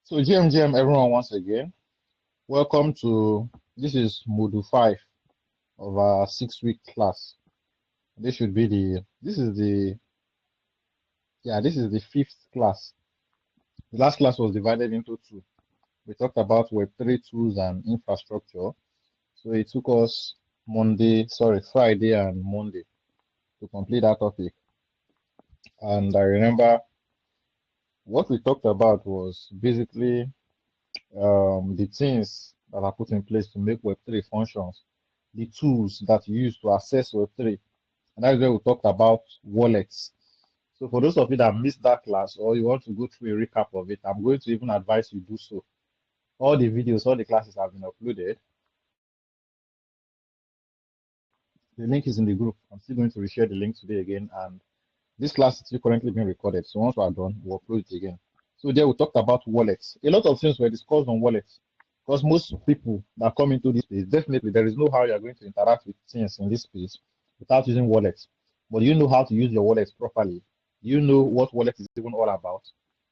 So GMGM, everyone, once again, welcome to, this is Module 5 of our 6-week class. This should be this is the fifth class. The last class was divided into two. We talked about Web3 tools and infrastructure. So it took us Friday and Monday to complete that topic. And I remember what we talked about was basically the things that are put in place to make Web3 functions, the tools that you use to access Web3. And that's where we talked about wallets. So for those of you that missed that class or you want to go through a recap of it, I'm going to even advise you do so. All the videos, all the classes have been uploaded. The link is in the group. I'm still going to reshare the link today again. And this class is still currently being recorded. So once we're done, we'll upload it again. So there we talked about wallets. A lot of things were discussed on wallets. Because most people that come into this space, definitely there is no how you are going to interact with things in this space without using wallets. But do you know how to use your wallet properly? Do you know what wallet is even all about?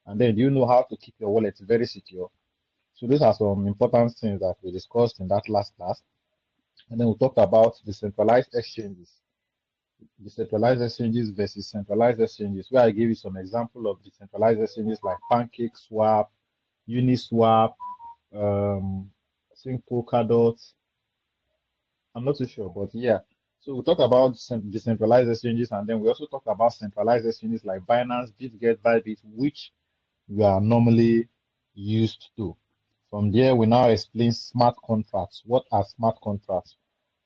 And then do you know how to keep your wallet very secure? So these are some important things that we discussed in that last class. And then we talked about decentralized exchanges versus centralized exchanges, where I gave you some example of decentralized exchanges like PancakeSwap, Uniswap, I think Polkadot. I'm not too sure, but yeah. So we talk about decentralized exchanges, and then we also talk about centralized exchanges like Binance, BitGet, Bybit, which we are normally used to. From there, we now explain smart contracts. What are smart contracts?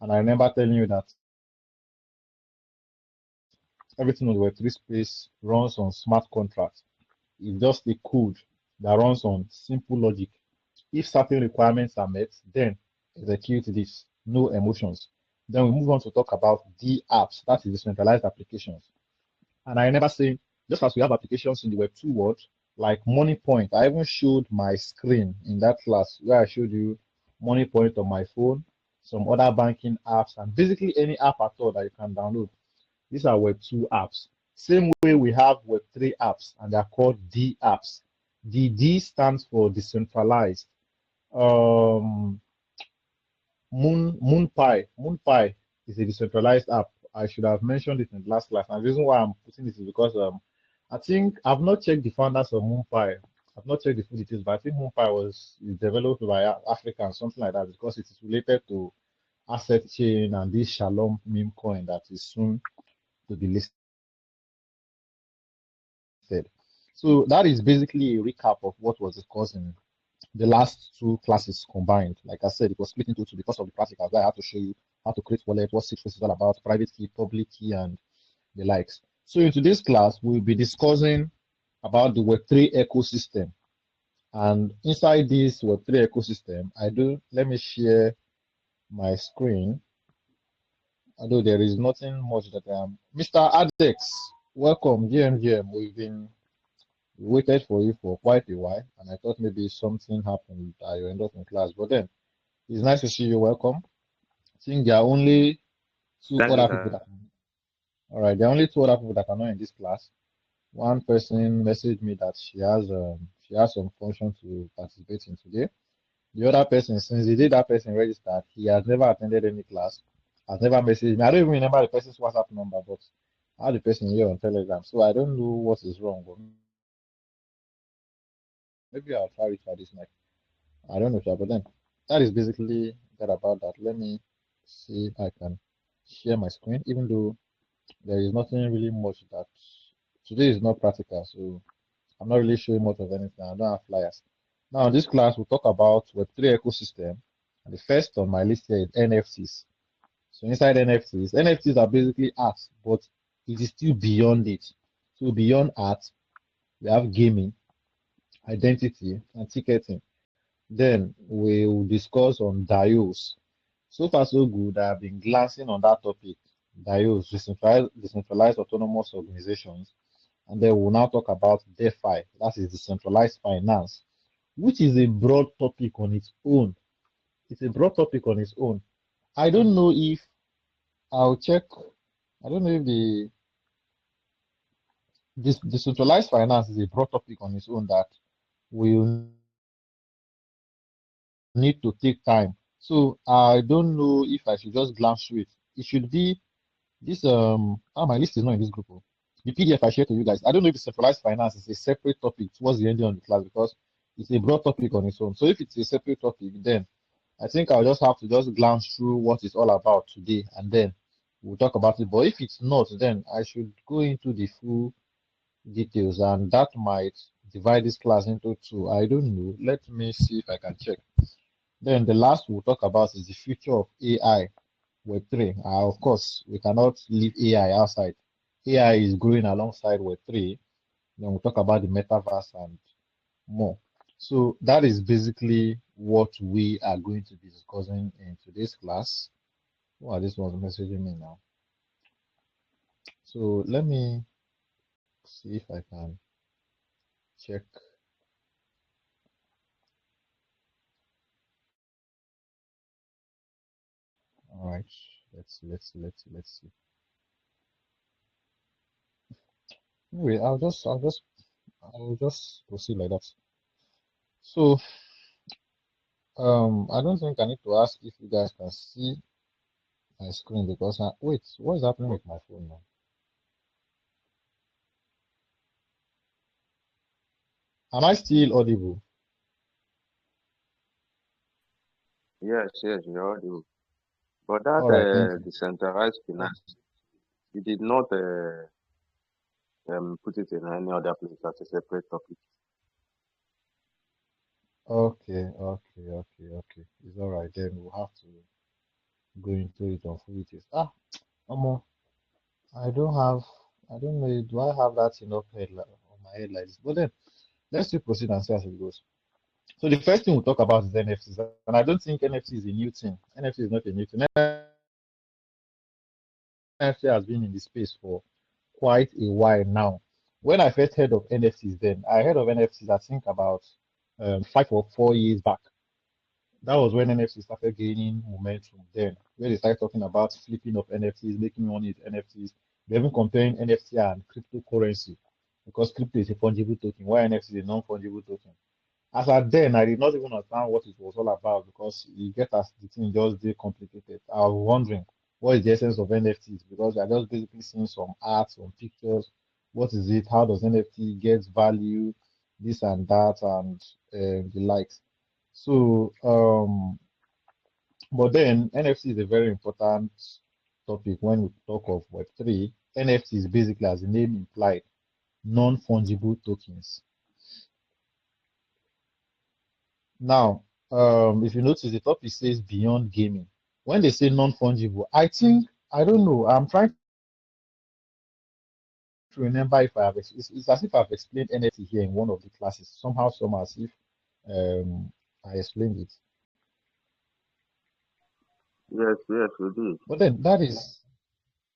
And I remember telling you that everything on the Web3 space runs on smart contracts. It's just a code that runs on simple logic. If certain requirements are met, then execute this, no emotions. Then we move on to talk about DApps, that is decentralized applications. And I remember saying, just as we have applications in the Web2 world, like Money Point, I even showed my screen in that class where I showed you Money Point on my phone, some other banking apps, and basically any app at all that you can download. These are Web2 apps. Same way we have Web3 apps, and they're called D apps. The D stands for decentralized. Um, MoonPie is a decentralized app. I should have mentioned it in the last class. And the reason why I'm putting this is because I think I've not checked the founders of MoonPie. I've not checked the full details, but I think MoonPie is developed by Africans, something like that, because it is related to asset chain and this Shalom meme coin that is soon to be listed. So that is basically a recap of what was discussed in the last two classes combined. Like I said, it was split into two because of the practicals. I had to show you how to create wallet, what Citrus is all about, private key, public key, and the likes. So in today's class, we'll be discussing about the Web3 ecosystem. And inside this Web3 ecosystem, let me share my screen. Although there is nothing much that I am. Mr. Adex, welcome, GMGM. We waited for you for quite a while, and I thought maybe something happened that you ended up in class. But then, it's nice to see you. Welcome. I think there are only two Thank you, other people sir. that. All right, there are only two other people that are not in this class. One person messaged me that she has some function to participate in today. The other person, since the day that person registered, he has never attended any class, has never messaged me. I don't even remember the person's WhatsApp number, but I have the person here on Telegram, so I don't know what is wrong. But maybe I'll try it for this night. I don't know, sir, but then that is basically that about that. Let me see if I can share my screen, even though there is nothing really much that today is not practical, so I'm not really showing much of anything. I don't have flyers. Now, in this class, we'll talk about Web3 ecosystem. And the first on my list here is NFTs. So inside NFTs are basically art, but it is still beyond it. So beyond art, we have gaming, identity, and ticketing. Then we'll discuss on DAOs. So far, so good. I've been glancing on that topic. DAOs, decentralized autonomous organizations. And then we'll now talk about DeFi, that is decentralized finance, which is a broad topic on its own. It's a broad topic on its own. I don't know if I'll check. I don't know if this decentralized finance is a broad topic on its own that we'll need to take time. So I don't know if I should just glance through it. It should be this my list is not in this group. Oh. The PDF I shared to you guys. I don't know if centralized finance is a separate topic towards the end of the class because it's a broad topic on its own. So if it's a separate topic, then I think I'll just have to just glance through what it's all about today and then we'll talk about it. But if it's not, then I should go into the full details and that might divide this class into two. I don't know. Let me see if I can check. Then the last we'll talk about is the future of AI Web3. Of course, we cannot leave AI outside. AI is growing alongside Web3. Then we'll talk about the metaverse and more. So that is basically what we are going to be discussing in today's class. Who are these ones messaging me now? So let me see if I can check. All right, let's see. Anyway, I'll just proceed like that. So I don't think I need to ask if you guys can see my screen because wait, what is happening with my phone now? Am I still audible? Yes, yes, you're audible. But that All right, thank you. decentralized finance, you did not put it in any other place as a separate topic. Okay. It's all right then. We'll have to go into it on full details. Omo, I don't have. I don't know. Do I have that enough head on my head like this? But then let's still proceed and see as it goes. So the first thing we'll talk about is NFTs, and I don't think NFT is a new thing. NFT is not a new thing. NFT has been in the space for quite a while now. When I first heard of NFTs, then I heard of NFTs I think about 5 or 4 years back. That was when NFTs started gaining momentum. Then where they started talking about flipping of NFTs, making money with NFTs. They're even comparing NFT and cryptocurrency because crypto is a fungible token, while NFT is a non-fungible token. As at then, I did not even understand what it was all about because you get as the thing just did complicated. I was wondering what is the essence of NFTs because I just basically seeing some art, some pictures. What is it? How does NFT get value? This and that and the likes. So, but then NFT is a very important topic when we talk of Web3. NFT is basically, as the name implied, non-fungible tokens. Now, if you notice, the topic says beyond gaming. When they say non-fungible, I think, I don't know, I'm trying to remember if I have, it's as if I've explained NFT here in one of the classes, somehow, as if I explained it. Yes, yes, we did. But then that is,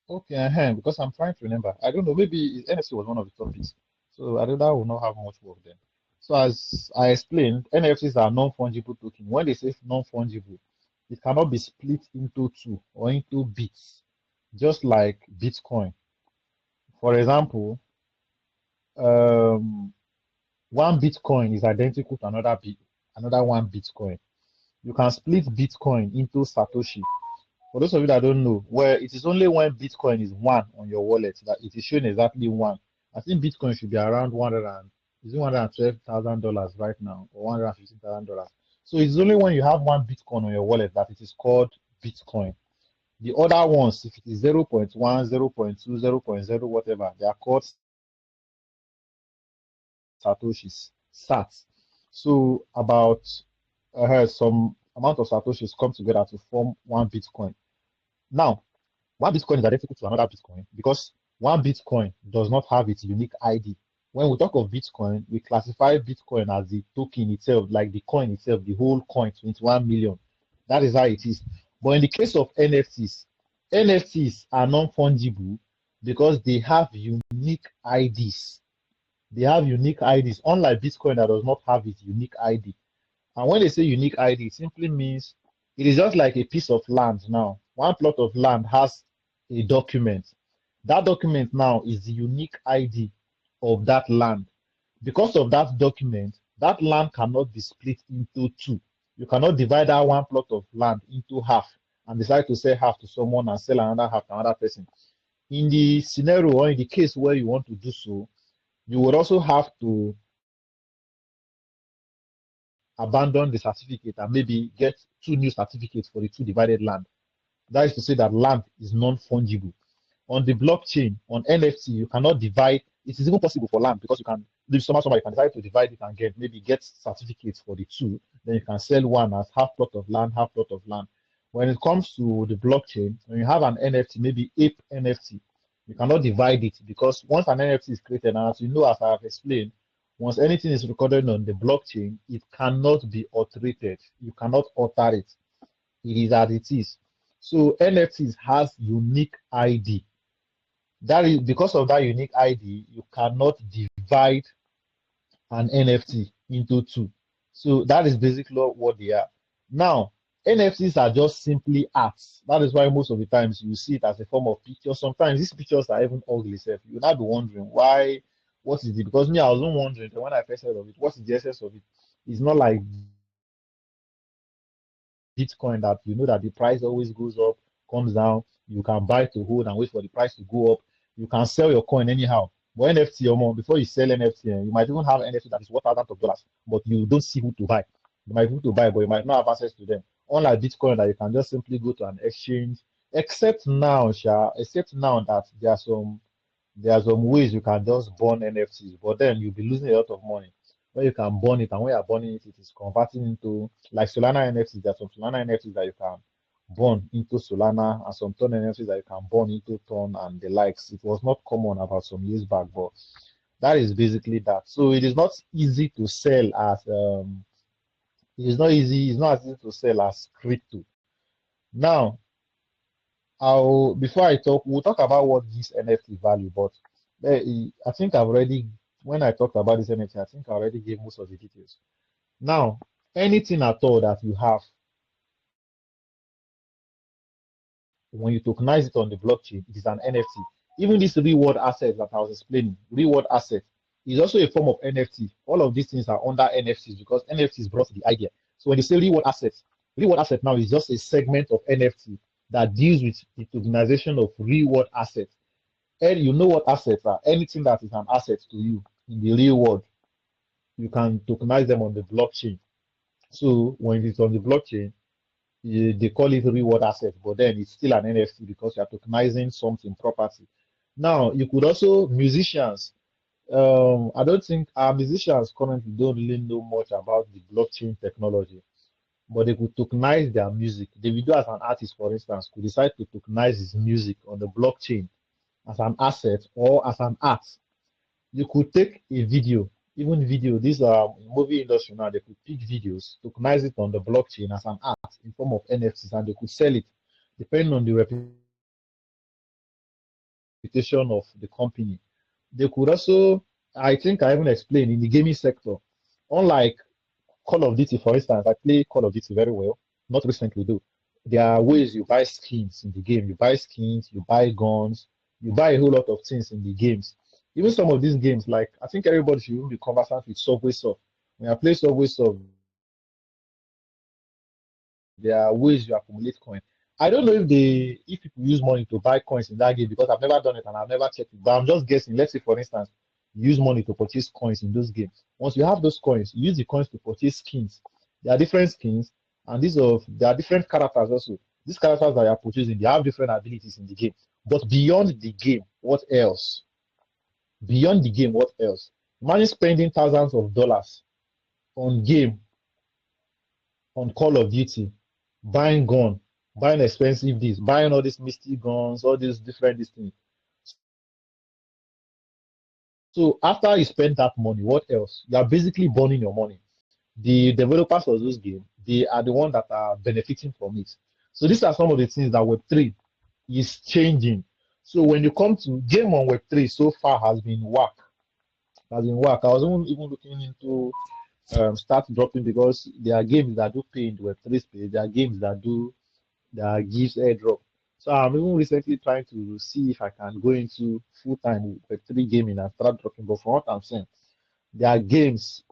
okay, because I'm trying to remember. I don't know, maybe NFC was one of the topics. So I think that will not have much work then. So as I explained, NFTs are non-fungible token. When they say non-fungible, it cannot be split into two or into bits, just like Bitcoin. For example, um, one Bitcoin is identical to another one Bitcoin. You can split Bitcoin into Satoshi. For those of you that don't know, where it is only when Bitcoin is one on your wallet that it is showing exactly one. I think Bitcoin should be around 100 and is it $112,000 right now or $115,000. So it's only when you have one Bitcoin on your wallet that it is called Bitcoin. The other ones, if it is 0.1, 0.2, 0.0, whatever, they are called Satoshis, SATs. So about some amount of Satoshis come together to form one Bitcoin. Now, one Bitcoin is identical to another Bitcoin because one Bitcoin does not have its unique ID. When we talk of Bitcoin, we classify Bitcoin as the token itself, like the coin itself, the whole coin, 21 million. That is how it is. But in the case of NFTs, NFTs are non-fungible because they have unique IDs. They have unique IDs, unlike Bitcoin that does not have its unique ID. And when they say unique ID, it simply means it is just like a piece of land now. One plot of land has a document. That document now is the unique ID of that land. Because of that document, that land cannot be split into two. You cannot divide that one plot of land into half and decide to sell half to someone and sell another half to another person. In the scenario or in the case where you want to do so, you would also have to abandon the certificate and maybe get two new certificates for the two divided land. That is to say that land is non-fungible. On the blockchain, on NFT, you cannot divide. It is even possible for land because you can do somehow you can decide to divide it and get certificates for the two. Then you can sell one as half plot of land, half plot of land. When it comes to the blockchain, when you have an NFT, maybe ape NFT, you cannot divide it because once an NFT is created, and as you know, as I have explained, once anything is recorded on the blockchain, it cannot be altered. You cannot alter it. It is as it is. So NFTs has unique ID. That is because of that unique ID, you cannot divide an NFT into two. So that is basically what they are. Now, NFTs are just simply arts. That is why most of the times you see it as a form of picture. Sometimes these pictures are even ugly. Self. You'll not be wondering why, what is it? Because me, I was wondering when I first heard of it, what is the essence of it? It's not like Bitcoin that you know that the price always goes up, comes down. You can buy to hold and wait for the price to go up. You can sell your coin anyhow. But NFT or more, before you sell NFT, you might even have NFT that is worth thousands of dollars, but you don't see who to buy. You might be able to buy, but you might not have access to them. Unlike Bitcoin, that you can just simply go to an exchange. Except now that there are some ways you can just burn NFTs, but then you'll be losing a lot of money. When you can burn it, and when you're burning it, it is converting into like Solana NFTs. There are some Solana NFTs that you can burn into Solana, and some Ton NFTs that you can burn into Ton and the likes. It was not common about some years back, but that is basically that. So it is not easy to sell as it is not easy. It's not as easy to sell as crypto. Now, I'll before I talk, we'll talk about what gives NFT value. But I think I've already, when I talked about this NFT, I think I already gave most of the details. Now, anything at all that you have, when you tokenize it on the blockchain, it is an NFT. Even this reward asset that I was explaining, reward asset is also a form of NFT. All of these things are under NFTs because NFTs brought the idea. So when you say reward asset now is just a segment of NFT that deals with the tokenization of reward assets. And you know what assets are? Anything that is an asset to you in the real world, you can tokenize them on the blockchain. So when it's on the blockchain, they call it reward asset, but then it's still an NFT because you are tokenizing something property. Now you could also musicians. I don't think our musicians currently don't really know much about the blockchain technology, but they could tokenize their music. Davido, as an artist, for instance, could decide to tokenize his music on the blockchain as an asset or as an art. You could take a video, even video, these are movie industry now, they could pick videos, tokenize it on the blockchain as an art in form of NFTs, and they could sell it depending on the reputation of the company. They could also, I think I even explained in the gaming sector, unlike Call of Duty, for instance, I play Call of Duty very well, not recently though. There are ways you buy skins in the game. You buy skins, you buy guns, you buy a whole lot of things in the games. Even some of these games, like I think everybody should even be conversant with Subway Surf. When I play Subway Surf, there are ways you accumulate coins. I don't know if people use money to buy coins in that game because I've never done it and I've never checked it. But I'm just guessing. Let's say, for instance, you use money to purchase coins in those games. Once you have those coins, you use the coins to purchase skins. There are different skins, and there are different characters also. These characters that you are purchasing, they have different abilities in the game. But beyond the game, what else? Beyond the game, what else? Imagine spending thousands of dollars on game, on Call of Duty, buying gun, buying expensive this, buying all these misty guns, all these different these things. So after you spend that money, what else? You are basically burning your money. The developers of those games, they are the ones that are benefiting from it. So these are some of the things that Web3 is changing. So when you come to game on Web3 so far has been whack. Has been whack. I was even looking into start dropping because there are games that do pay in the Web3 space. There are games that gives airdrop. So I'm even recently trying to see if I can go into full time Web3 gaming and start dropping. But from what I'm saying, there are games.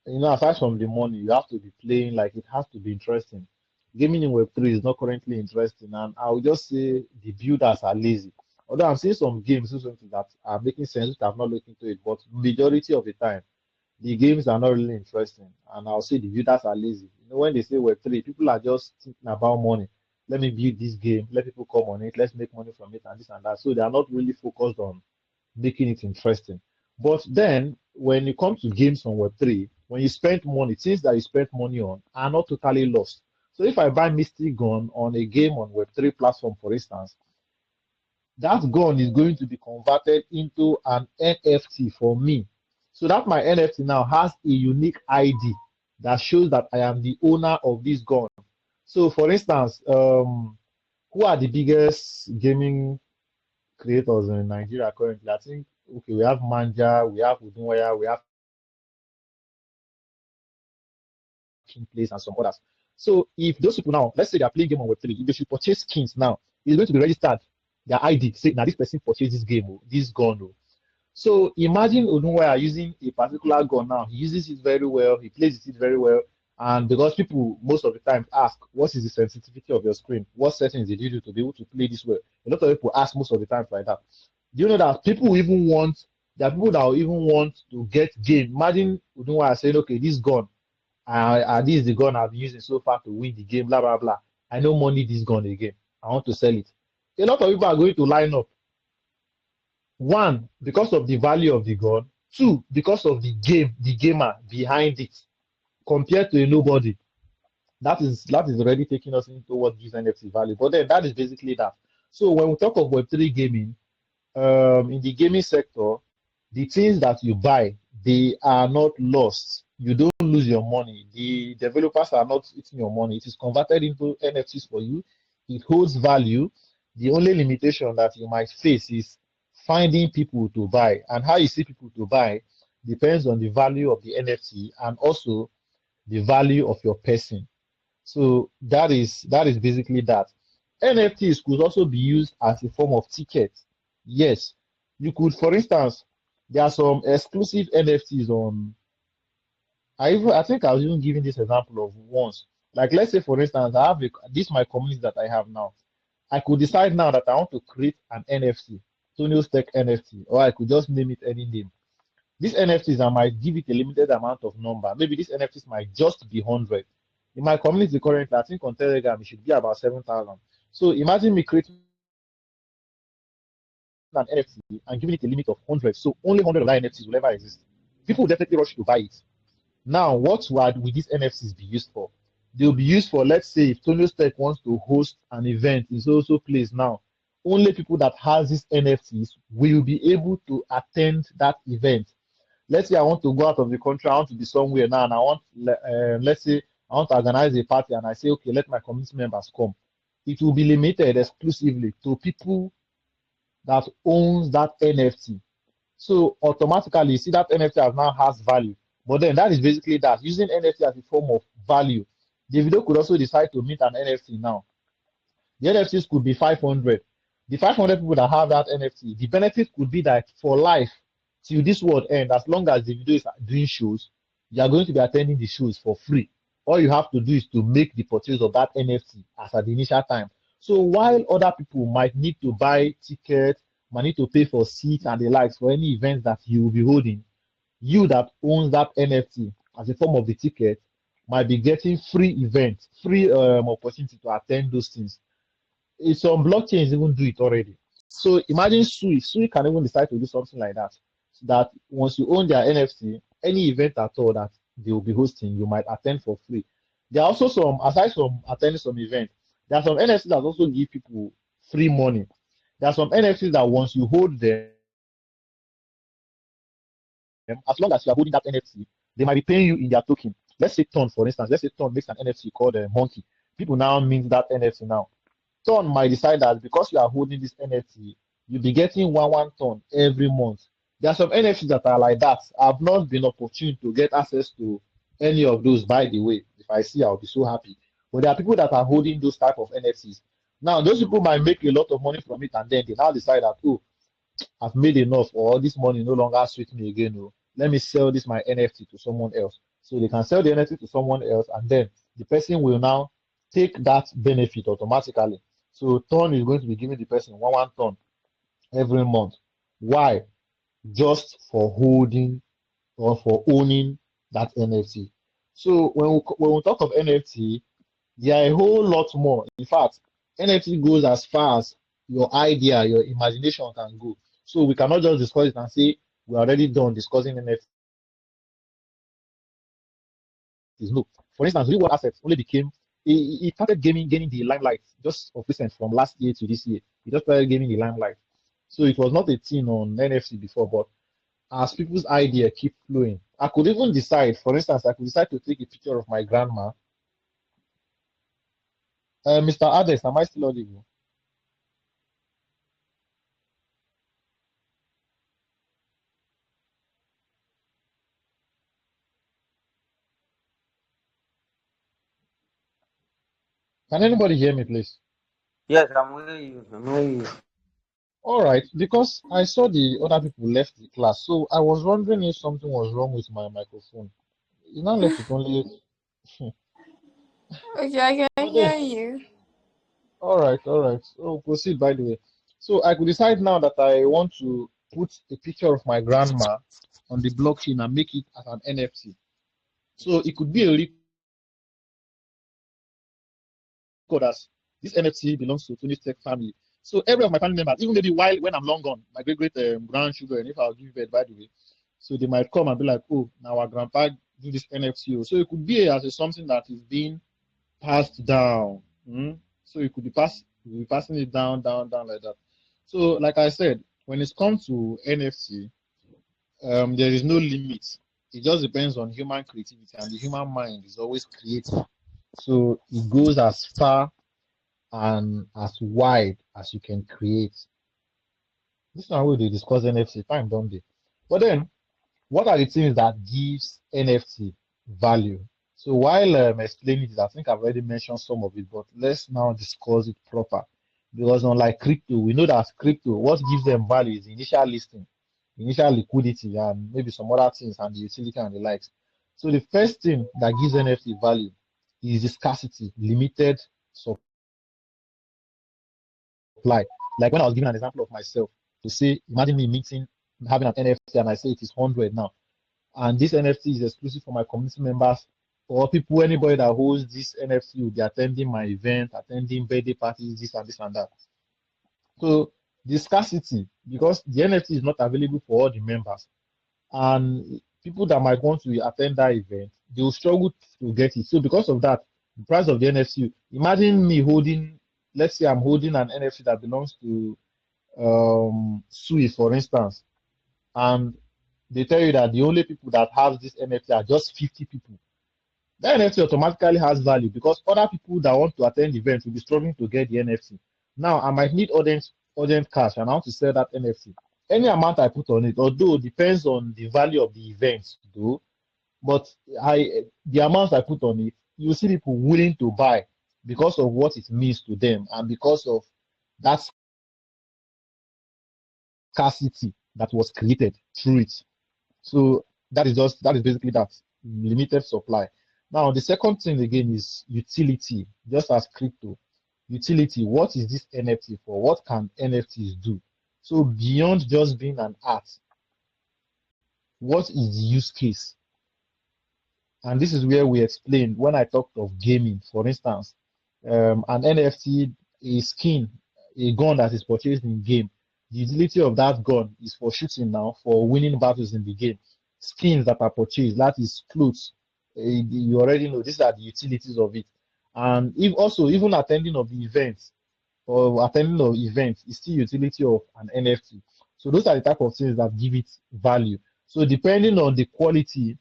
aside from the money, you have to be playing, like it has to be interesting. Gaming in Web3 is not currently interesting, and I would just say the builders are lazy. Although I'm seeing some games recently that are making sense, which I've not looked into it, but majority of the time, the games are not really interesting. And I'll say the builders are lazy. When they say Web3, people are just thinking about money. Let me build this game, let people come on it, let's make money from it, and this and that. So they are not really focused on making it interesting. But then when it comes to games on Web3, when you spend money, things that you spend money on are not totally lost. So if I buy Mystic Gun on a game on Web3 platform, for instance, that gun is going to be converted into an NFT for me. So that my NFT now has a unique ID that shows that I am the owner of this gun. So for instance, who are the biggest gaming creators in Nigeria currently? I think okay, we have Manja, we have Udunwaya, we have King Place, and some others. So if those people now, let's say they are playing game on Web3, if they should purchase skins now, it's going to be registered their ID, say now this person purchased this game, this gun. So imagine Udunwaya using a particular gun now. He uses it very well, he plays it very well. And because people most of the time ask, what is the sensitivity of your screen? What settings did you do to be able to play this well? A lot of people ask most of the time like that. Do you know that people even want, there are people that will even want to get game? Imagine Udunwaya saying, okay, this gun, this is the gun I've been using so far to win the game, blah, blah, blah. I no money this gun again. I want to sell it. A lot of people are going to line up. One, because of the value of the gun. Two, because of the game, the gamer behind it, compared to a nobody. That is already taking us into what gives NFT value. But then that is basically that. So when we talk of Web3 gaming, in the gaming sector, the things that you buy, they are not lost. You don't lose your money. The developers are not eating your money. It is converted into NFTs for you. It holds value. The only limitation that you might face is finding people to buy. And how you see people to buy depends on the value of the NFT and also the value of your person. So that is basically that. NFTs could also be used as a form of ticket. Yes, you could, for instance, there are some exclusive NFTs on. I think I was even giving this example of once. Like let's say for instance, I have this my community that I have now. I could decide now that I want to create an NFT, Tonio's Tech NFT, or I could just name it any name. These NFTs, I might give it a limited amount of number. Maybe these NFTs might just be 100. In my community currently, I think on Telegram, it should be about 7,000. So imagine me creating an NFT and giving it a limit of 100. So only 100 of that NFTs will ever exist. People will definitely rush to buy it. Now, what would these NFTs be used for? They'll be used for, let's say, if Tony Tech wants to host an event, it's also placed now. Only people that has these NFTs will be able to attend that event. Let's say I want to go out of the country, I want to be somewhere now, and I want, let's say, I want to organize a party, and I say, okay, let my community members come. It will be limited exclusively to people that owns that NFT. So automatically, you see that NFT now has value. But then that is basically that, using NFT as a form of value. The video could also decide to mint an NFT now. The NFTs could be 500. The 500 people that have that NFT, the benefit could be that for life, till this world end, as long as the video is doing shows, you are going to be attending the shows for free. All you have to do is to make the purchase of that NFT as at the initial time. So while other people might need to buy tickets, might need to pay for seats and the likes for any events that you will be holding, you that owns that NFT as a form of the ticket might be getting free events, free opportunity to attend those things. Some blockchains even do it already. So imagine Sui can even decide to do something like that. So that once you own their NFT, any event at all that they will be hosting, you might attend for free. There are also some, aside from attending some event, there are some NFTs that also give people free money. There are some NFTs that once you hold them, as long as you are holding that NFT, they might be paying you in their token. Let's say Ton, for instance. Let's say Ton makes an NFT called Monkey. People now mint that NFT now. Ton might decide that because you are holding this NFT, you'll be getting one ton every month. There are some NFTs that are like that. I've not been opportune to get access to any of those, by the way. If I see, I'll be so happy. But there are people that are holding those type of NFTs. Now, those people might make a lot of money from it, and then they now decide that, oh, I've made enough, or this money no longer suits me again. Oh, let me sell this my NFT to someone else. So they can sell the NFT to someone else, and then the person will now take that benefit automatically. So ton is going to be giving the person one ton every month. Why? Just for holding or for owning that NFT. So when we talk of NFT, there are a whole lot more. In fact, NFT goes as far as your idea, your imagination can go. So we cannot just discuss it and say we're already done discussing NFTs. No. For instance, real world assets only became it started gaining the limelight just of recent from last year to this year. It just started gaining the limelight. So it was not a thing on NFT before, but as people's idea keep flowing, I could even decide, for instance, I could decide to take a picture of my grandma. Mr. Ades, am I still audible? Can anybody hear me, please? Yes, I'm with you. I'm with you. All right, because I saw the other people left the class, so I was wondering if something was wrong with my microphone. You now left it only. Okay, I can But hear then, you. all right, all right. So proceed, by the way. So I could decide now that I want to put a picture of my grandma on the blockchain and make it as an NFT. So it could be a record as this NFT belongs to Tony's Tech family. So every of my family members, even maybe while when I'm long gone, my great great grandchildren, if I'll give birth, by the way, so they might come and be like, oh, now our grandpa do this NFT. So it could be as something that is being passed down. So it could be passing it down, down, down like that. So, like I said, when it comes to NFT, there is no limit. It just depends on human creativity, and the human mind is always creative. So it goes as far and as wide as you can create. This is how we discuss NFT time, don't they? But then, what are the things that gives NFT value? So while explaining this, I think I've already mentioned some of it, but let's now discuss it proper. Because unlike crypto, we know that crypto, what gives them value is initial listing, initial liquidity, and maybe some other things, and the utility and the likes. So the first thing that gives NFT value is the scarcity, limited supply. Like when I was giving an example of myself, to say, imagine me minting, having an NFT, and I say it is 100 now, and this NFT is exclusive for my community members or people, anybody that holds this NFT will be attending my event, attending birthday parties, this and this and that. So the scarcity, because the NFT is not available for all the members, and people that might want to attend that event, they will struggle to get it. So because of that, the price of the NFT, imagine me holding, let's say I'm holding an NFT that belongs to Sui, for instance, and they tell you that the only people that have this NFT are just 50 people. That NFT automatically has value because other people that want to attend the event will be struggling to get the NFT. Now, I might need urgent cash and I want to sell that NFT. Any amount I put on it, although it depends on the value of the event, though, but the amount I put on it, you see people willing to buy because of what it means to them and because of that scarcity that was created through it. So that is basically that limited supply. Now the second thing again is utility, just as crypto. Utility, what is this NFT for? What can NFTs do? So beyond just being an art, what is the use case? And this is where we explained when I talked of gaming, for instance, an NFT, a skin, a gun that is purchased in game. The utility of that gun is for shooting now, for winning battles in the game. Skins that are purchased, that is clothes. You already know these are the utilities of it. And if also even attending of the events or attending of events is still utility of an NFT. So those are the type of things that give it value. So depending on the quality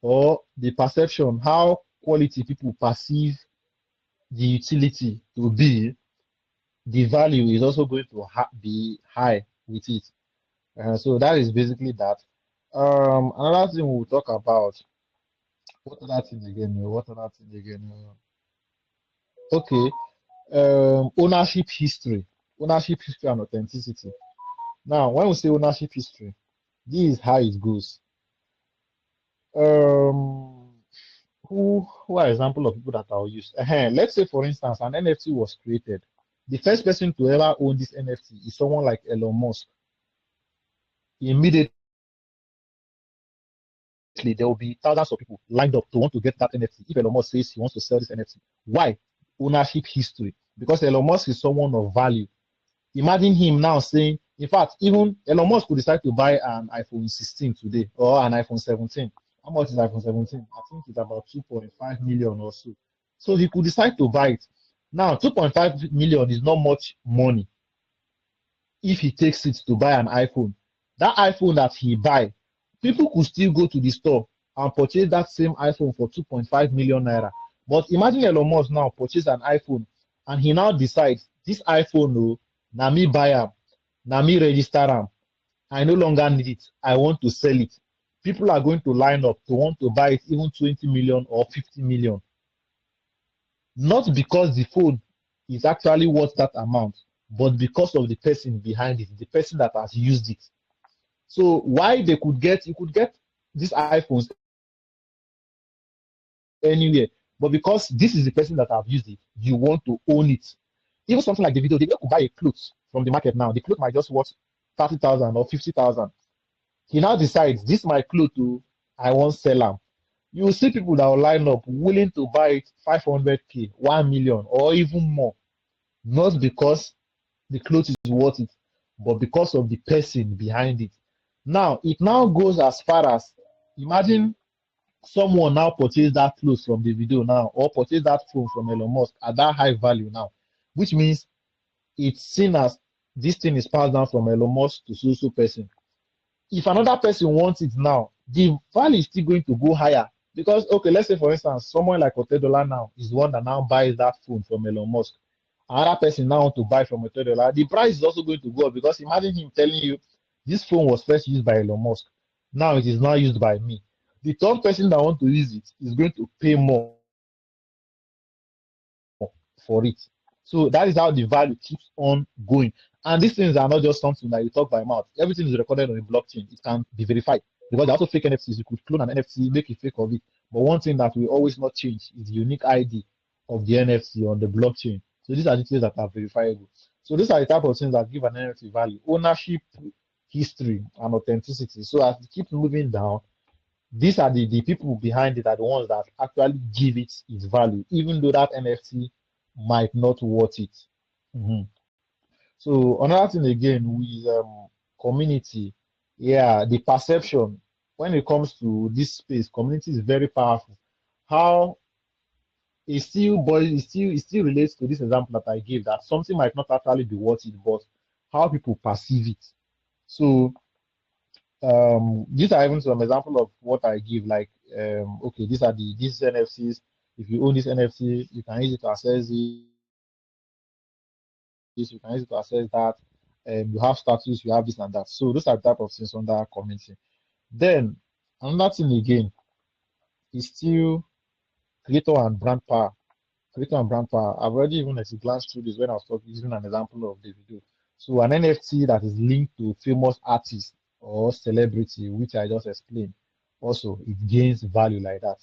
or the perception, how quality people perceive the utility to be, the value is also going to be high with it. So that is basically that. Another thing we'll talk about. What other thing again? What other thing again? Okay. Ownership history. Ownership history and authenticity. Now, when we say ownership history, this is how it goes. Um, who are example of people that I'll use? Let's say, for instance, an NFT was created. The first person to ever own this NFT is someone like Elon Musk. Immediately, there will be thousands of people lined up to want to get that NFT if Elon Musk says he wants to sell this NFT. Why? Ownership history. Because Elon Musk is someone of value. Imagine him now saying, in fact, even Elon Musk could decide to buy an iPhone 16 today or an iPhone 17. How much is iPhone 17? I think it's about 2.5 million or so. So he could decide to buy it. Now, 2.5 million is not much money if he takes it to buy an iPhone. That iPhone that he buy, people could still go to the store and purchase that same iPhone for 2.5 million naira. But imagine Elon Musk now purchase an iPhone and he now decides this iPhone, oh, na me buy am, na me register am. I no longer need it. I want to sell it. People are going to line up to want to buy it even 20 million or 50 million. Not because the phone is actually worth that amount, but because of the person behind it, the person that has used it. So why they could get, you could get these iPhones anywhere, but because this is the person that have used it, you want to own it. Even something like the video could buy a clothes from the market now. The clothes might just worth 30,000 or 50,000. He now decides, this my clothes too, I won't sell them. You will see people that will line up willing to buy it 500k, 1 million, or even more. Not because the clothes is worth it, but because of the person behind it. Now, it now goes as far as, imagine someone now purchase that clothes from the video now, or purchase that phone from Elon Musk at that high value now, which means it's seen as this thing is passed down from Elon Musk to so person. If another person wants it now, the value is still going to go higher. Because, okay, let's say, for instance, someone like $30 now is the one that now buys that phone from Elon Musk. Another person now want to buy from $30. The price is also going to go up because imagine him telling you this phone was first used by Elon Musk. Now it is now used by me. The third person that want to use it is going to pay more for it. So that is how the value keeps on going. And these things are not just something that you talk by mouth. Everything is recorded on the blockchain. It can be verified. Because there are also fake NFTs. You could clone an NFT, make a fake of it. But one thing that will always not change is the unique ID of the NFT on the blockchain. So these are the things that are verifiable. So these are the type of things that give an NFT value. Ownership, history, and authenticity. So as it keeps moving down, these are the people behind it are the ones that actually give it its value, even though that NFT might not worth it. Mhm. So another thing again with community, yeah, the perception when it comes to this space, community is very powerful. How it still relates to this example that I gave that something might not actually be worth it, but how people perceive it. So these are even some example of what I give. Like, okay, these NFTs. If you own this NFT, you can use it to access this. You can use it to access that. You have status, you have this and that. So those are the type of things under community. Then another thing again is still creator and brand power. Creator and brand power. I've already even glanced through this when I was talking, using an example of the video. So an NFT that is linked to famous artist or celebrity, which I just explained, also it gains value like that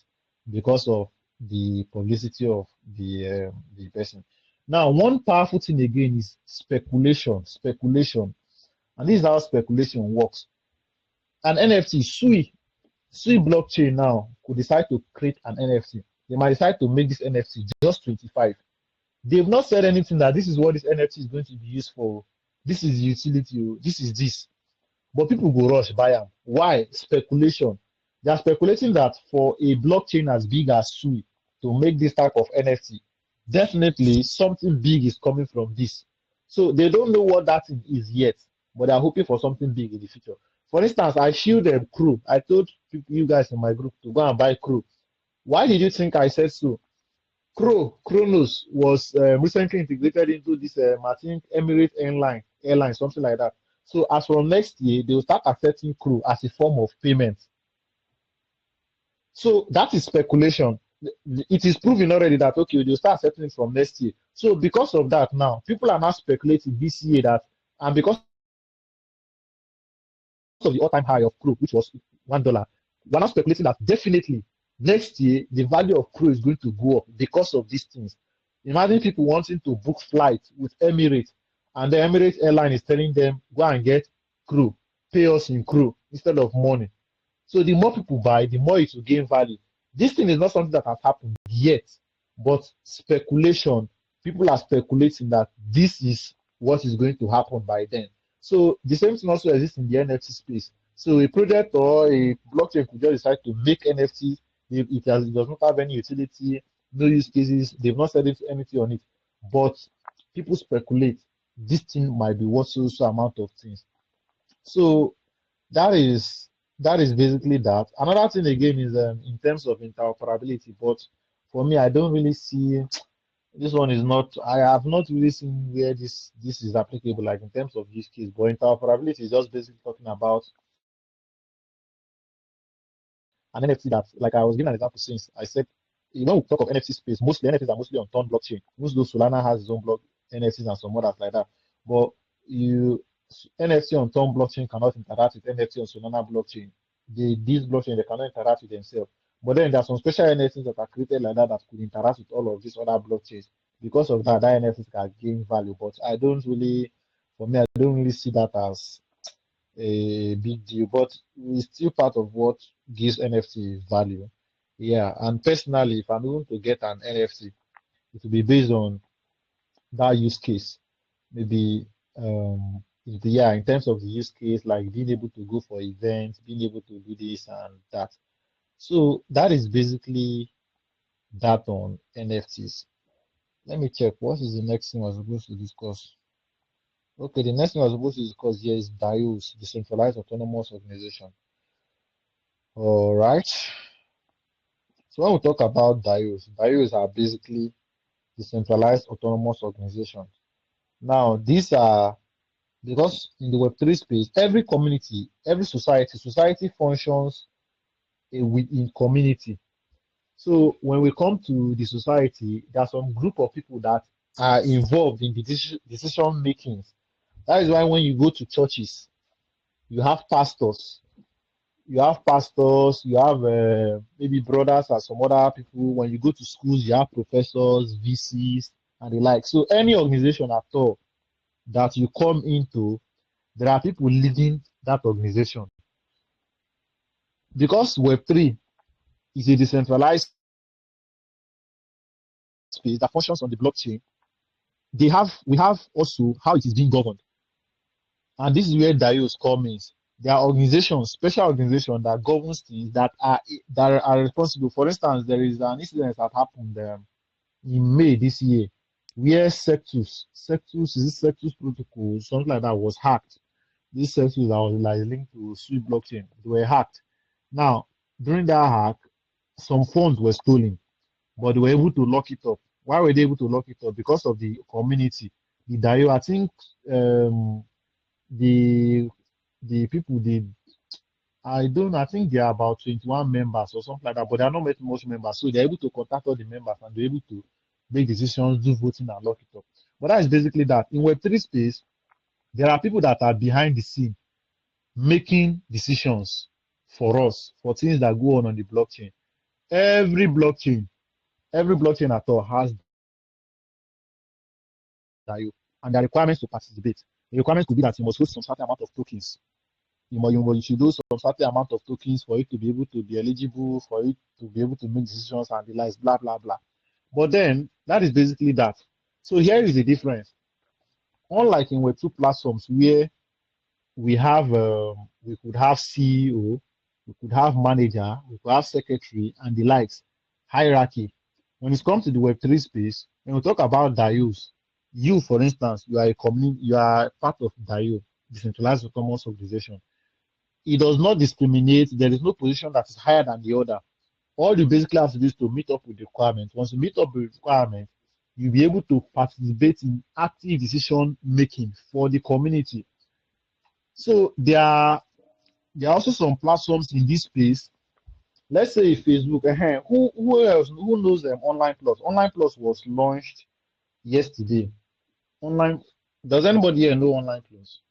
because of the publicity of the person. Now, one powerful thing again is speculation. Speculation, and this is how speculation works. An NFT, Sui blockchain now could decide to create an NFT. They might decide to make this NFT just 25. They've not said anything that this is what this NFT is going to be used for. This is utility. This is this. But people go rush buy them. Why? Speculation. They are speculating that for a blockchain as big as Sui to make this type of NFT, definitely something big is coming from this. So they don't know what that thing is yet, but they're hoping for something big in the future. For instance, I shielded them Crew. I told you guys in my group to go and buy Crew. Why did you think I said so? Kronos was recently integrated into this, I think, Emirates airline, something like that. So as from next year, they will start accepting Crew as a form of payment. So that is speculation. It is proven already that, okay, they'll start accepting it from next year. So because of that now, people are now speculating this year that, and because of the all-time high of Crew, which was $1, we're now speculating that definitely Next year, the value of crew is going to go up because of these things. Imagine people wanting to book flights with Emirates, and the Emirates airline is telling them, go and get crew, pay us in crew instead of money. So the more people buy, the more it will gain value. This thing is not something that has happened yet, but speculation, people are speculating that this is what is going to happen by then. So the same thing also exists in the NFT space. So a project or a blockchain could just decide to make NFT. It does not have any utility, no use cases. They've not said anything on it, but people speculate this thing might be worth so amount of things. So that is that is basically that. Another thing again is in terms of interoperability, but for me, I don't really see this one is not. I have not really seen where this is applicable, like in terms of use case. But interoperability is just basically talking about an NFT that, like I was giving an example since I said, when we talk of NFT space, mostly NFTs are mostly on Ton blockchain. Most though Solana has its own block NFTs and some others like that. But you NFT on Ton blockchain cannot interact with NFT on Solana blockchain. These blockchain they cannot interact with themselves. But then there are some special NFTs that are created like that that could interact with all of these other blockchains. Because of that, that NFTs can gain value. But I don't really, for me, I don't really see that as a big deal, but it's still part of what gives NFT value. Yeah, and personally, if I'm going to get an NFT, it will be based on that use case. Maybe yeah, in terms of the use case, like being able to go for events, being able to do this and that. So that is basically that on NFTs. Let me check. What is the next thing I was supposed to discuss? Okay, the next thing I was supposed to discuss here is DAOs, Decentralized Autonomous Organization. All right. So when we talk about DAOs are basically decentralized autonomous organizations. Now, these are because in the Web3 space, every community, every society functions within community. So when we come to the society, there are some group of people that are involved in the decision makings. That is why when you go to churches, you have pastors, you have maybe brothers and some other people. When you go to schools, you have professors, VCs, and the like. So any organization at all that you come into, there are people leading that organization. Because Web3 is a decentralized space that functions on the blockchain, we have also how it is being governed. And this is where DAOs come in. There are organizations, special organizations that governs things that are responsible. For instance, there is an incident that happened in May this year, where Sectus protocol, something like that, was hacked. This Sectus that was like linked to Swift blockchain, they were hacked. Now, during that hack, some funds were stolen, but they were able to lock it up. Why were they able to lock it up? Because of the community. The DAO, I think the people did. I think there are about 21 members or something like that, but they are not much members. So they're able to contact all the members and they're able to make decisions, do voting, and lock it up. But that is basically that. In Web3 space, there are people that are behind the scene making decisions for us, for things that go on the blockchain. Every blockchain, every blockchain at all has DAO, and the requirements to participate. The requirements could be that you must host some certain amount of tokens. You should do some certain amount of tokens for it to be able to be eligible, for it to be able to make decisions and the likes, blah, blah, blah. But then that is basically that. So here is the difference. Unlike in Web2 platforms where we could have CEO, we could have manager, we could have secretary and the likes, hierarchy. When it comes to the Web3 space, when we talk about DAOs, you, for instance, you are part of DAO, Decentralized Autonomous Organization. It does not discriminate. There is no position that is higher than the other. All you basically have to do is to meet up with the requirements. Once you meet up with the requirements, you'll be able to participate in active decision making for the community. So there are also some platforms in this space. Let's say Facebook. Who else? Who knows them? Online Plus. Online Plus was launched yesterday. Online. Does anybody here know Online Plus?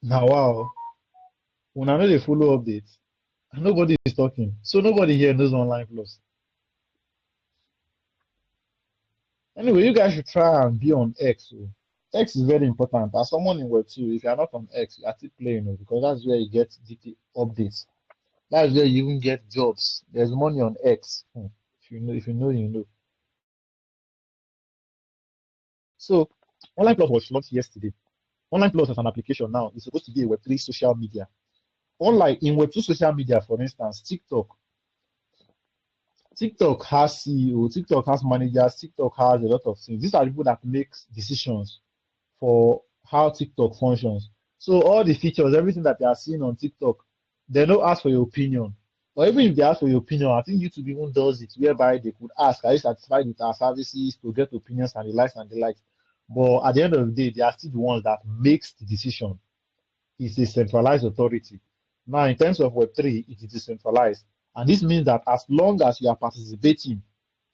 Now, wow, when I know they follow updates, and nobody is talking. So nobody here knows online plus. Anyway, you guys should try and be on X. Oh. X is very important. As someone in Web2, if you're not on X, you are still playing, oh, because that's where you get DT updates. That's where you even get jobs. There's money on X. If you know, you know. So Online Plus was launched yesterday. Online Plus as an application now is supposed to be a Web3 social media. Unlike in Web2 social media, for instance, TikTok has CEO, TikTok has managers, TikTok has a lot of things. These are people that make decisions for how TikTok functions. So all the features, everything that they are seeing on TikTok, they don't ask for your opinion. Or even if they ask for your opinion, I think YouTube even does it whereby they could ask, are you satisfied with our services to get opinions and the likes and the likes. But at the end of the day, they are still the ones that makes the decision. It's a centralized authority. Now, in terms of Web3, it is decentralized. And this means that as long as you are participating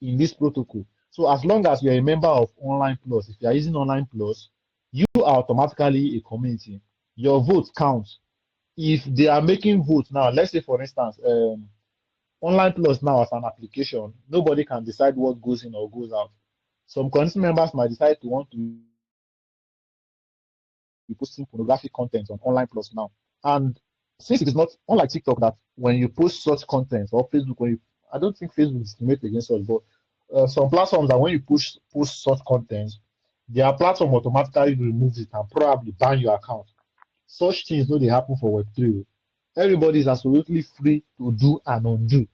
in this protocol, so as long as you're a member of Online Plus, if you are using Online Plus, you are automatically a community. Your vote counts. If they are making votes now, let's say for instance, Online Plus now as an application, nobody can decide what goes in or goes out. Some community members might decide to want to be posting pornographic content on Online Plus now. And since it is not unlike TikTok that when you post such content or Facebook, I don't think Facebook discriminates against us, but some platforms that when you post such content, their platform automatically removes it and probably ban your account. Such things no they happen for Web3. Everybody is absolutely free to do and undo.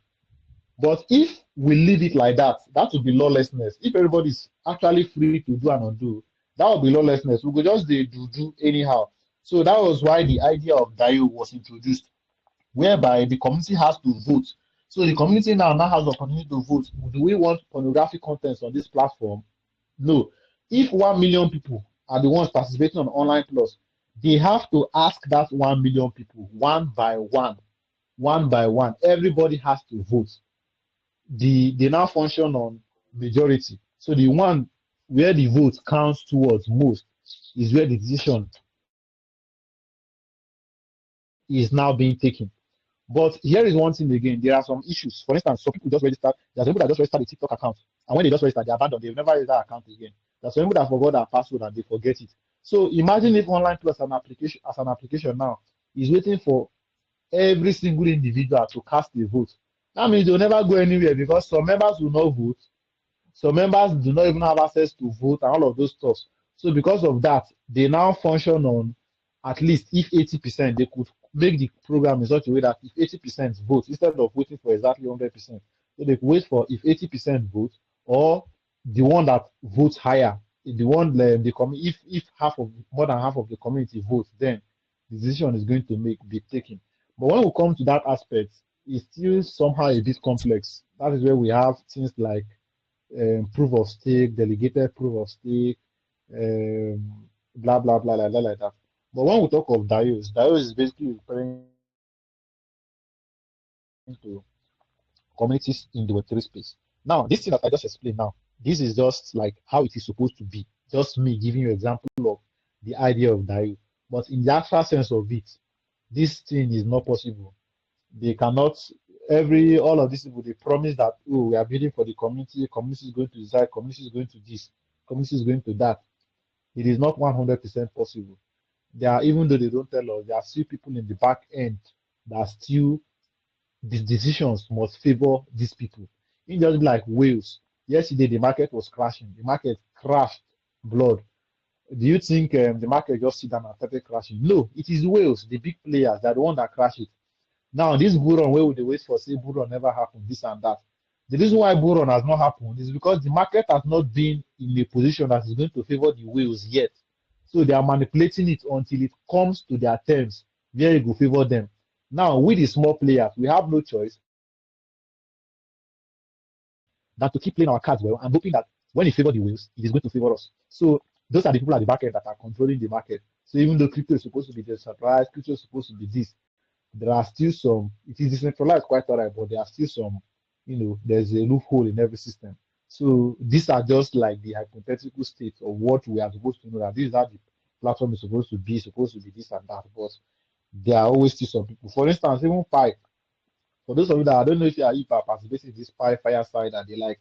But if we leave it like that, that would be lawlessness. If everybody is actually free to do and undo, that would be lawlessness. We could just do anyhow. So that was why the idea of DAO was introduced, whereby the community has to vote. So the community now has the opportunity to vote. Do we want pornographic content on this platform? No. If 1 million people are the ones participating on Online Plus, they have to ask that 1 million people one by one, one by one. Everybody has to vote. They now function on majority. So the one where the vote counts towards most is where the decision is now being taken. But here is one thing again, there are some issues. For instance, some people just register, there's some people that just register a TikTok account, and when they just register, they abandon, they've never used that account again. There's some people that forgot their password and they forget it. So imagine if Online Plus as an application now is waiting for every single individual to cast a vote. That means they'll never go anywhere because some members will not vote, some members do not even have access to vote and all of those stuff. So because of that, they now function on at least if 80%, they could make the program in such a way that if 80% vote, instead of waiting for exactly 100%, so they could wait for if 80% vote or the one that votes higher, the one if half of more than half of the community votes, then the decision is going to be taken. But when we come to that aspect, it's still somehow a bit complex. That is where we have things like proof of stake, delegated proof of stake, blah blah blah like that. But when we talk of DAOs is basically referring to communities in the Web3 space. Now, this thing that I just explained now, this is just like how it is supposed to be. Just me giving you an example of the idea of DAO. But in the actual sense of it, this thing is not possible. They cannot all of these people they promise that we are building for the community is going to decide, community is going to this, community is going to that. It is not 100% possible. There are, even though they don't tell us, there are still people in the back end that still these decisions must favor these people. It just be like whales. Yesterday the market was crashing, the market crashed blood. Do you think the market just sit down and started crashing? No, it is whales, the big players, that the one that crash it. Now, this bull run, where would they wait for, say, bull run never happened, this and that. The reason why bull run has not happened is because the market has not been in a position that is going to favor the whales yet. So they are manipulating it until it comes to their terms, where it will favor them. Now, with the small players, we have no choice than to keep playing our cards well and hoping that when it favors the whales, it is going to favor us. So those are the people at the back end that are controlling the market. So even though crypto is supposed to be decentralized, crypto is supposed to be this, there are still some, it is decentralized quite all right, but there are still some, there's a loophole in every system. So these are just like the hypothetical states of what we are supposed to know that this is how platform is supposed to be this and that, but there are always still some people. For instance, even Pi, for those of you that I don't know if you are participating in this Pi Fireside and they like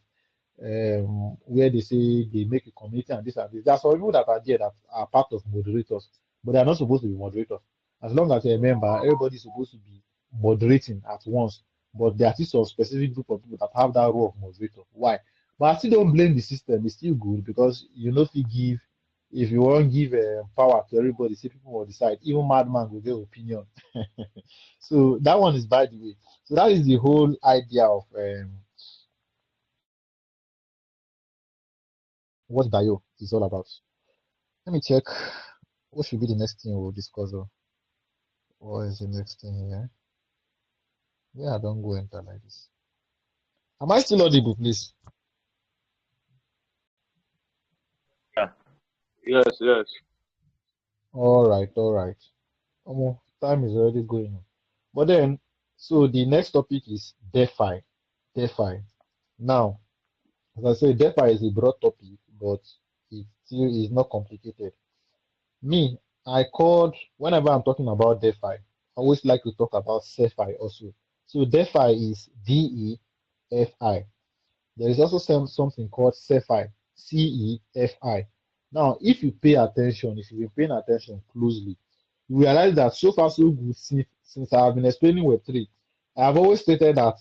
where they say they make a committee and this and this. There are some people that are there that are part of moderators, but they are not supposed to be moderators. As long as you're a member, everybody's supposed to be moderating at once. But there are still some specific group of people that have that role of moderator. Why? But I still don't blame the system. It's still good because you know if you give, if you want to give power to everybody, see people will decide. Even madman will get opinion. So that one is by the way. So that is the whole idea of what DAO is all about. Let me check what should be the next thing we'll discuss. What is the next thing here? Yeah, don't go enter like this. Am I still audible, please? Yeah. Yes, yes. All right, all right. Time is already going on. But then, so the next topic is DeFi. DeFi. Now, as I say, DeFi is a broad topic, but it still is not complicated. Me, I called, whenever I'm talking about DeFi, I always like to talk about CeFi also. So DeFi is DEFI. There is also something called CeFi, CEFI. Now, if you pay attention, if you've been paying attention closely, you realize that so far so good since I have been explaining Web3, I have always stated that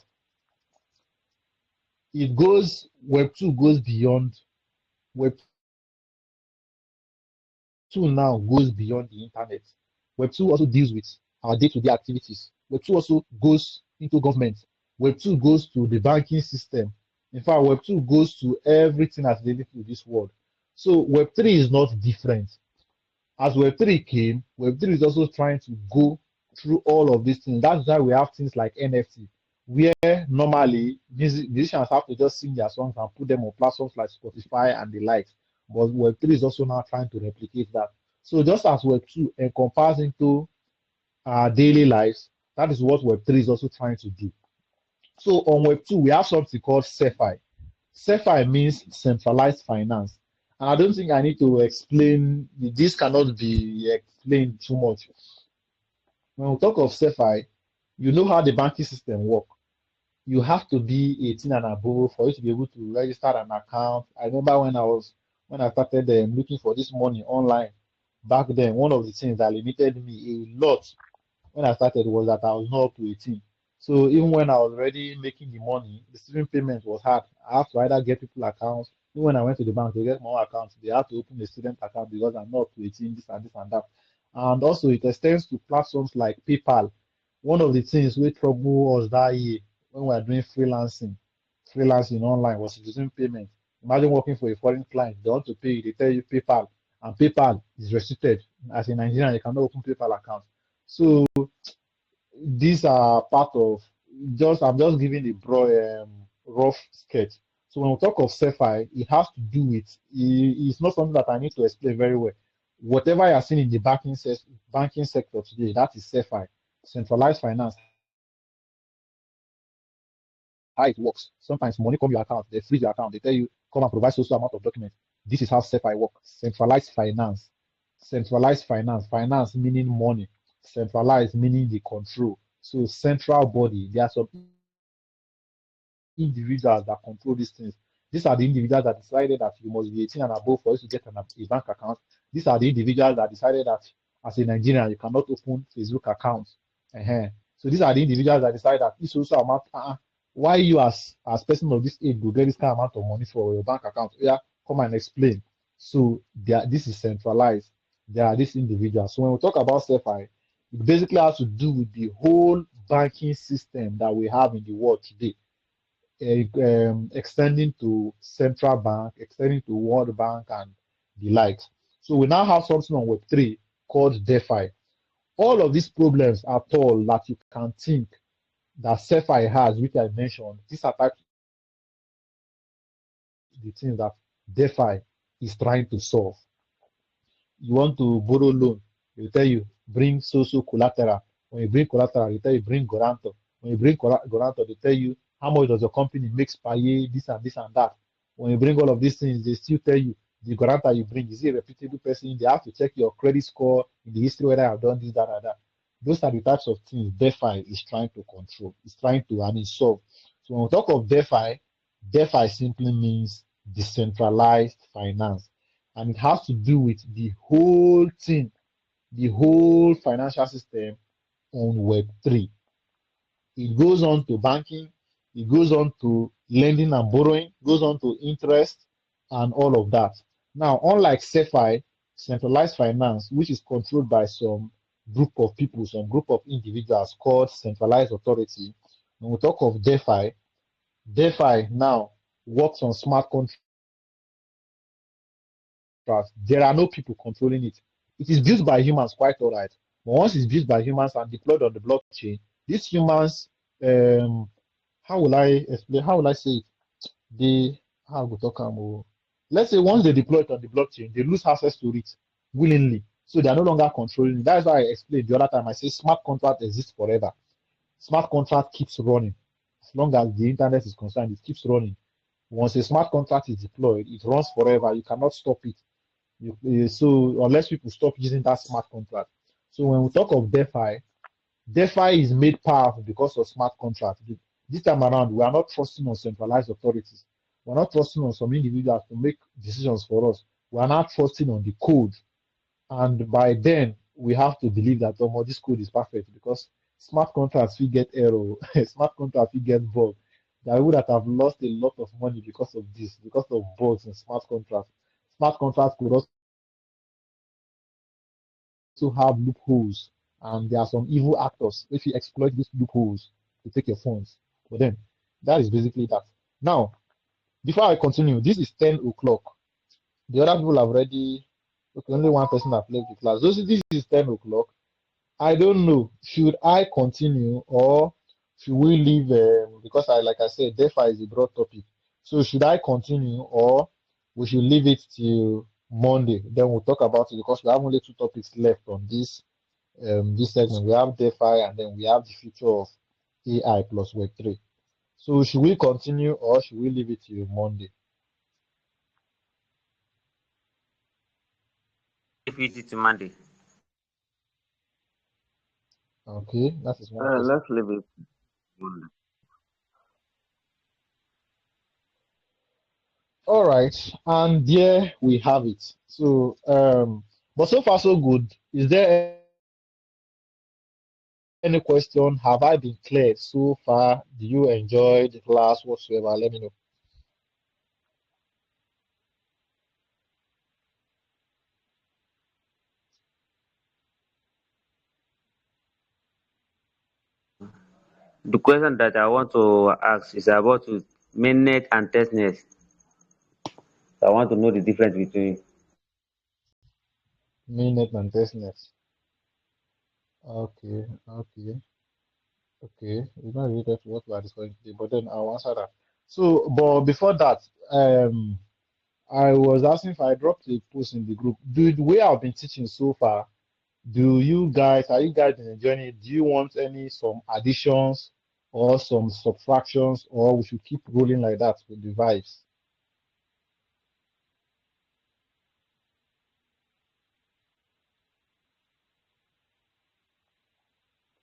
Web2 goes beyond, Web2 now goes beyond the internet. Web2 also deals with our day-to-day activities. Web2 also goes into government. Web2 goes to the banking system. In fact, Web2 goes to everything that's related to this world. So Web3 is not different. As Web3 came, Web3 is also trying to go through all of these things. That's why we have things like NFT, where normally musicians have to just sing their songs and put them on platforms like Spotify and the likes. But Web3 is also now trying to replicate that. So just as Web2 encompasses into our daily lives, that is what Web3 is also trying to do. So on Web2, we have something called CeFi. CeFi means centralized finance. And I don't think I need to explain, this cannot be explained too much. When we talk of CeFi, you know how the banking system works. You have to be 18 and above for you to be able to register an account. I remember when I started looking for this money online back then, one of the things that limited me a lot when I started was that I was not up to 18. So even when I was already making the money, receiving payment was hard. I have to either get people accounts. Even when I went to the bank to get my own account, they had to open a student account because I'm not up to 18, this and that. And also it extends to platforms like PayPal. One of the things we trouble us that year when we were doing freelancing online was receiving payment. Imagine working for a foreign client, they want to pay you, they tell you PayPal, and PayPal is restricted. As a Nigerian, you cannot open PayPal account. So these are part of I'm just giving a broad rough sketch. So when we talk of CeFi, it has to do with it's not something that I need to explain very well. Whatever you are seeing in the banking sector today, that is CeFi, centralized finance, how it works. Sometimes money come your account, they freeze your account, they tell you come and provide social amount of documents. This is how CeFi works. Centralized finance, finance meaning money, centralized meaning the control. So central body, there are some individuals that control these things. These are the individuals that decided that you must be 18 and above for you to get a bank account. These are the individuals that decided that as a Nigerian, you cannot open Facebook accounts. So these are the individuals that decide that this also amount, why you as person of this age will get this kind of amount of money for your bank account. Yeah, come and explain. So this is centralized. There are these individuals. So when we talk about CeFi, it basically has to do with the whole banking system that we have in the world today, extending to central bank, extending to World Bank and the likes. So we now have something on Web3 called DeFi. All of these problems at all that you can think that CeFi has, which I mentioned, these are types of the things that DeFi is trying to solve. You want to borrow loan, they tell you bring social collateral. When you bring collateral, they tell you bring guarantor. When you bring guarantor, they tell you how much does your company makes per year, this and that. When you bring all of these things, they still tell you the guarantor you bring, is he a reputable person? They have to check your credit score in the history whether I've done this, that, and that. Those are the types of things DeFi is trying to control. It's trying to, I mean, solve. So when we talk of DeFi, DeFi simply means decentralized finance. And it has to do with the whole thing, the whole financial system on Web3. It goes on to banking, it goes on to lending and borrowing, goes on to interest and all of that. Now, unlike CeFi, centralized finance, which is controlled by some group of people, some group of individuals called centralized authority, when we talk of DeFi, DeFi now works on smart contracts. There are no people controlling it. It is built by humans, quite all right. But once it's built by humans and deployed on the blockchain, these humans, um, how will I explain? How will I say it? They how go talk let's say once they deploy it on the blockchain, they lose access to it willingly. So they are no longer controlling it. That's why I explained the other time. I say smart contract exists forever. Smart contract keeps running. As long as the internet is concerned, it keeps running. Once a smart contract is deployed, it runs forever. You cannot stop it. So unless people stop using that smart contract. So when we talk of DeFi is made powerful because of smart contracts. This time around, we are not trusting on centralized authorities. We're not trusting on some individuals to make decisions for us. We are not trusting on the code. And by then, we have to believe that oh, this code is perfect because smart contracts will get error, smart contracts will get bugs. There would have lost a lot of money because of this, because of bugs in smart contracts. Smart contracts could also have loopholes, and there are some evil actors if you exploit these loopholes to take your funds. But then that is basically that. Now, before I continue, this is 10 o'clock. The other people have already okay, only one person has left the class. This is 10 o'clock. I don't know. Should I continue or should we leave because like I said, DeFi is a broad topic. So should I continue or we should leave it till Monday? Then we'll talk about it because we have only two topics left on this segment. We have DeFi and then we have the future of AI plus Web3. So should we continue or should we leave it till Monday? If it's Monday. Okay, that is one person. Let's leave it. All right, and there we have it. So, but so far so good. Is there any question? Have I been clear so far? Do you enjoy the class whatsoever? Let me know. The question that I want to ask is about mainnet and testnet. So I want to know the difference between. Mainnet and testnet. Okay, okay, okay. It's not related to what we are discussing today, but then I'll answer that. So, but before that, I was asking if I dropped a post in the group. The way I've been teaching so far, are you guys enjoying it? Do you want some additions or some subtractions, or we should keep rolling like that with the vibes?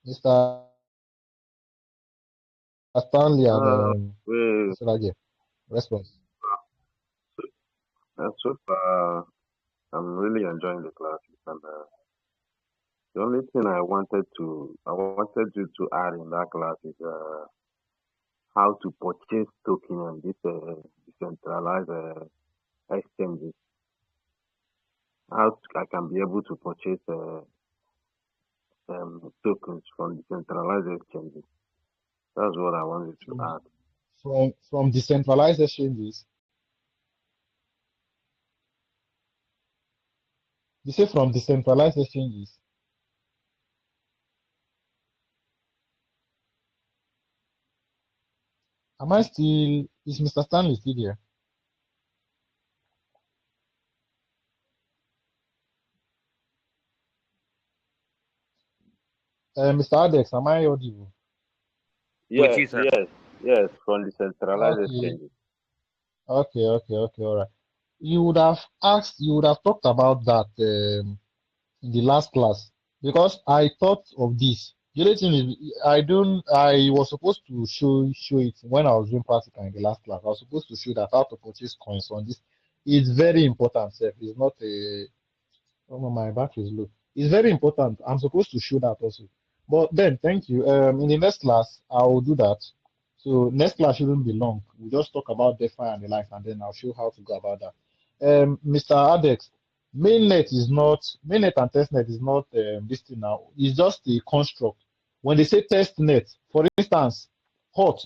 Mr. Stanley and We Mr. Rage, response. so far, I'm really enjoying the classes, and the only thing I wanted you to add in that class is how to purchase token on this decentralized exchanges. I can be able to purchase tokens from decentralized exchanges. That's what I wanted to From add. from decentralized exchanges. You say from decentralized exchanges. Is Mr. Stanley still here? Mr. Adex, am I audible? With Yes, you, sir. yes, yes, from decentralized Okay, exchanges. okay, all right. You would have asked, you would have talked about that in the last class because I thought of this. The only thing is, I was supposed to show it when I was doing practical in the last class. I was supposed to show that how to purchase coins on this. It's very important, sir. It's not a Oh, my battery is low. It's very important. I'm supposed to show that also. But then, thank you. In the next class, I will do that. So next class shouldn't be long. We'll just talk about DeFi and the like, and then I'll show how to go about that. Mr. Adex, mainnet and testnet is not this thing now. It's just a construct. When they say testnet, for instance,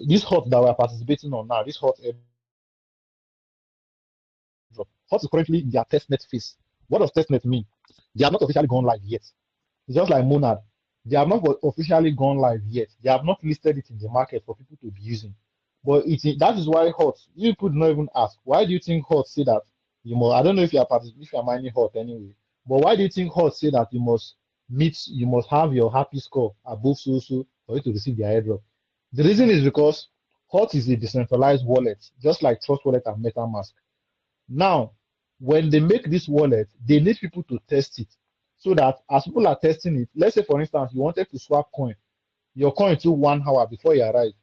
this hot that we're participating on now, this hot airdrop, hot is currently in their testnet phase. What does testnet mean? They have not officially gone live yet. It's just like Monad. They have not officially gone live yet. They have not listed it in the market for people to be using. But that is why HOT, you could not even ask, why do you think HOT say that you must, I don't know if if you're mining HOT anyway, but why do you think HOT say that you must have your happy score above so for you to receive the airdrop? The reason is because HOT is a decentralized wallet, just like Trust Wallet and MetaMask. Now, when they make this wallet, they need people to test it so that as people are testing it, let's say for instance, you wanted to swap coin, your coin took 1 hour before you arrive.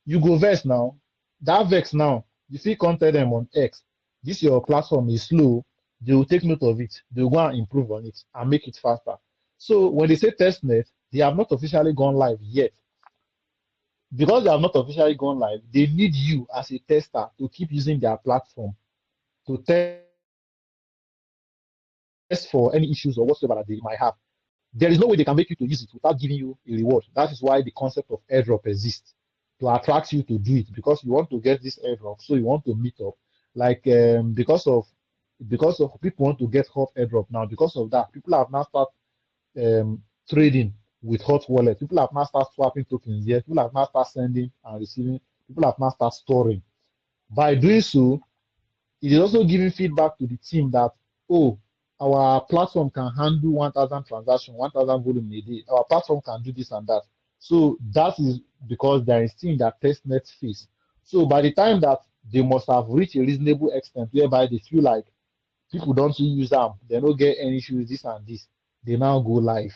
You go vex now. That vex now, you see contact them on X. This your platform is slow. They will take note of it. They will go and improve on it and make it faster. So when they say testnet, they have not officially gone live yet. Because they have not officially gone live, they need you as a tester to keep using their platform to test for any issues or whatsoever that they might have. There is no way they can make you to use it without giving you a reward. That is why the concept of airdrop exists, to attract you to do it, because you want to get this airdrop, so you want to meet up. Like because of people want to get hot airdrop now. Because of that, people have now started trading with hot wallet. People have now started swapping tokens here. People have now started sending and receiving. People have now started storing. By doing so, it is also giving feedback to the team that, oh, our platform can handle 1,000 transactions, 1,000 volume a day. Our platform can do this and that. So that is because they are still in that testnet phase. So by the time that they must have reached a reasonable extent whereby they feel like people don't use them, they don't get any issues, this and this, they now go live.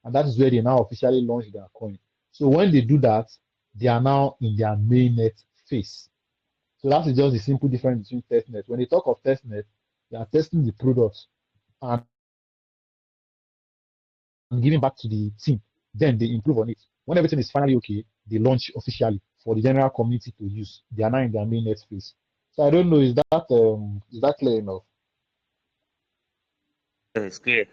And that is where they now officially launch their coin. So when they do that, they are now in their mainnet phase. So that is just the simple difference between testnet. When they talk of testnet, they are testing the product and giving back to the team. Then they improve on it. When everything is finally okay, they launch officially for the general community to use. They are now in their mainnet phase. So I don't know, is that clear enough? It's clear.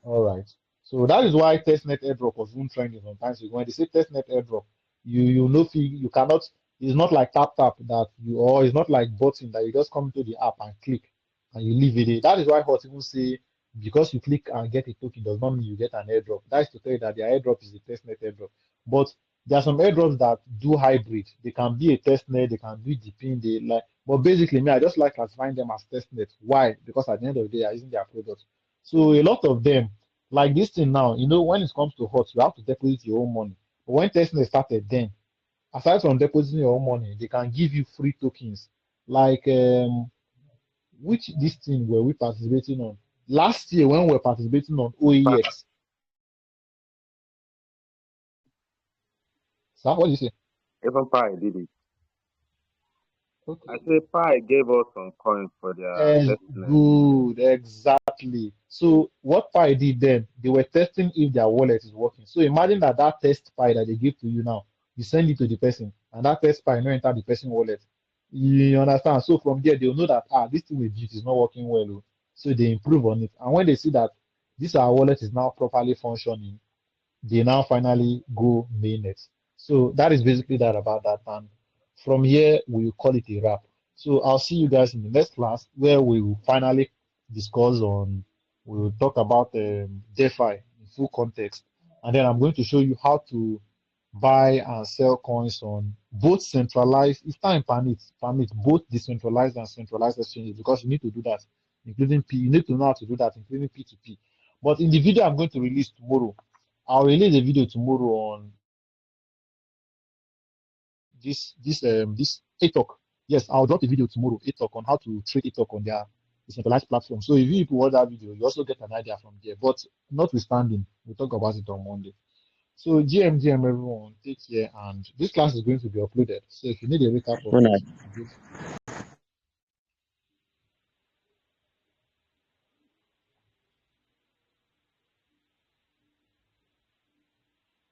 All right. So that is why testnet airdrop was even trending sometimes. When they say testnet airdrop, you know you cannot. It's not like tap that you, or it's not like button that you just come to the app and click and you leave it. That is why Hot even say because you click and get a token does not mean you get an airdrop. That is to tell you that the airdrop is a testnet airdrop. But there are some airdrops that do hybrid. They can be a testnet, they can be DeFi, they like. But basically, me, I just like classifying them as testnet. Why? Because at the end of the day, they are using their product. So a lot of them, like this thing now, when it comes to HOT, you have to deposit your own money. But when testnet started, then aside from depositing your own money, they can give you free tokens. Like which this thing were we participating on? Last year when we were participating on OEX. Sir, what do you say? Even Pi did it. Okay. I say Pi gave us some coins for their testnet. Good, exactly. So what Pi did then, they were testing if their wallet is working. So imagine that test Pi that they give to you now, you send it to the person, and that test Pi no enter the person wallet. You understand? So from there, they'll know that this thing we built is not working well. Oh. So they improve on it. And when they see that this our wallet is now properly functioning, they now finally go mainnet. So that is basically that about that. And from here, we will call it a wrap. So I'll see you guys in the next class where we will finally we will talk about DeFi in full context. And then I'm going to show you how to buy and sell coins on both centralized, it's time permit both decentralized and centralized exchanges because you need to do that, including you need to know how to do that, including P2P. But in the video I'm going to release tomorrow, I'll release a video tomorrow on this TikTok. Yes, I'll drop a video tomorrow, talk on how to trade talk on their decentralized platform. So if you people watch that video, you also get an idea from there. But notwithstanding, we'll talk about it on Monday. So GM everyone, take care. And this class is going to be uploaded. So if you need a recap of it, Una you can get